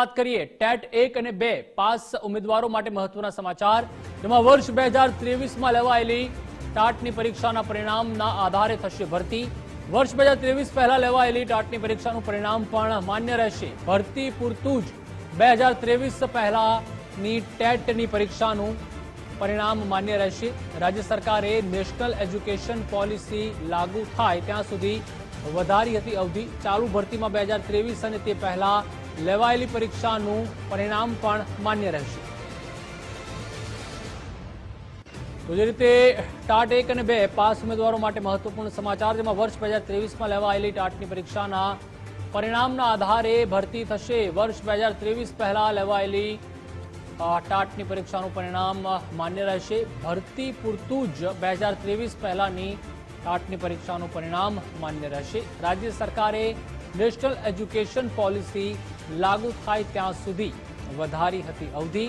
વાત કરીએ ટેટ 1 અને 2 પાસ ઉમેદવારો માટે મહત્વના સમાચાર, જેમાં વર્ષ 2023માં લેવાયેલી ટાટની પરીક્ષાના પરિણામના આધારે થશે ભરતી। વર્ષ 2023 પહેલા લેવાયેલી ટાટની પરીક્ષાનું પરિણામ પણ માન્ય રહેશે। ભરતી પૂરતું જ 2023 પહેલાની ટેટની પરીક્ષાનું પરિણામ માન્ય રહેશે। રાજ્ય સરકારે નેશનલ એજ્યુકેશન પોલિસી લાગુ થાય ત્યાં સુધી વધારી હતી અવધિ। ચાલુ ભરતીમાં 2023 અને તે પહેલા લેવાયેલી પરીક્ષાનું પરિણામ પણ માન્ય રહેશે। તો જે રીતે ટાટ 1 અને 2 પાસ ઉમેદવારો માટે મહત્વપૂર્ણ સમાચાર, જેમાં વર્ષ 2023માં લેવાયેલી ટાટની પરીક્ષાના પરિણામના આધારે ભરતી થશે। વર્ષ 2023 પહેલા લેવાયેલી ટાટની પરીક્ષાનું પરિણામ માન્ય રહેશે। ભરતી પૂરતું જ 2023 પહેલાની ટાટની પરીક્ષાનું પરિણામ માન્ય રહેશે। રાજ્ય સરકારે નેશનલ એજ્યુકેશન પોલિસી લાગુ થાય ત્યાં સુધી વધારી હતી અવધિ।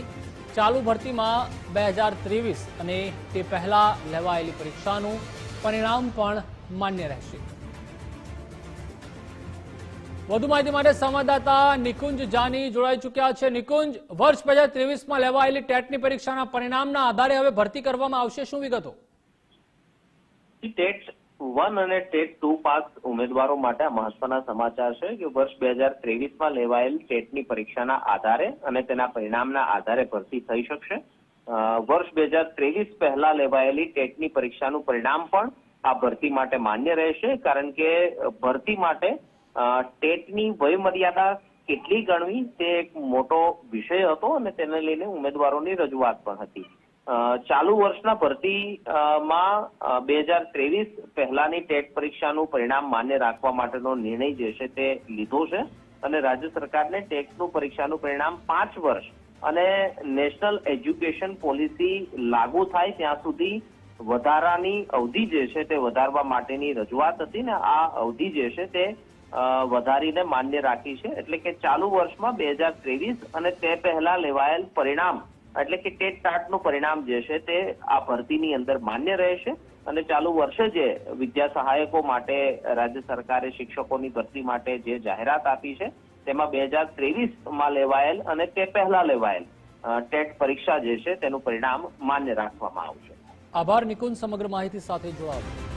ચાલુ ભરતીમાં 2023 અને તે પહેલા લેવાયેલી પરીક્ષાનું પરિણામ પણ માન્ય રહેશે। વધુ માહિતી માટે સંવાદદાતા નિકુંજ જાની જોડાઈ ચૂક્યા છે। નિકુંજ, વર્ષ 2023માં લેવાયેલી ટેટની પરીક્ષાના પરિણામના આધારે હવે ભરતી કરવામાં આવશે, શું વિગતો? ટેટ 1 અને ટેટ 2 પાસ ઉમેદવારો માટે મહત્વના સમાચાર છે કે વર્ષ 2023માં લેવાયેલ ટેટની પરીક્ષાના આધારે અને તેના પરિણામના આધારે ભરતી થઈ શકશે। વર્ષ 2023 પહેલા લેવાયેલી ટેટની પરીક્ષાનું પરિણામ પણ આ ભરતી માટે માન્ય રહેશે, કારણ કે ભરતી માટે ટેટની વયમર્યાદા કેટલી ગણવી તે એક મોટો વિષય હતો અને તેને લઈને ઉમેદવારોની રજૂઆત પણ હતી। ચાલુ વર્ષના ભરતીમાં 2023 પહેલાની ટેટ પરીક્ષાનું પરિણામ માન્ય રાખવા માટેનો નિર્ણય જે છે તે લીધો છે અને રાજ્ય સરકારને ટેટનું પરીક્ષાનું પરિણામ 5 વર્ષ અને નેશનલ એજ્યુકેશન પોલિસી લાગુ થાય ત્યાં સુધી વધારાની અવધિ જે છે તે વધારવા માટેની રજૂઆત હતી ને આ અવધિ જે છે તે વધારીને માન્ય રાખી છે। એટલે કે ચાલુ વર્ષમાં 2023 અને તે પહેલા લેવાયેલ પરિણામ એટલે કે ટેટ ટાટનું પરિણામ જે છે તે આ ભરતીની અંદર માન્ય રહેશે અને ચાલુ વર્ષે જે વિદ્યા સહાયકો માટે રાજ્ય સરકારે શિક્ષકોની ભરતી માટે જે જાહેરાત આપી છે તેમાં 2023માં લેવાયેલ અને તે પહેલા લેવાયેલ ટેટ પરીક્ષા જે છે તેનું પરિણામ માન્ય રાખવામાં આવશે। આભાર નિકુંજ, સમગ્ર માહિતી સાથે જોડાવા।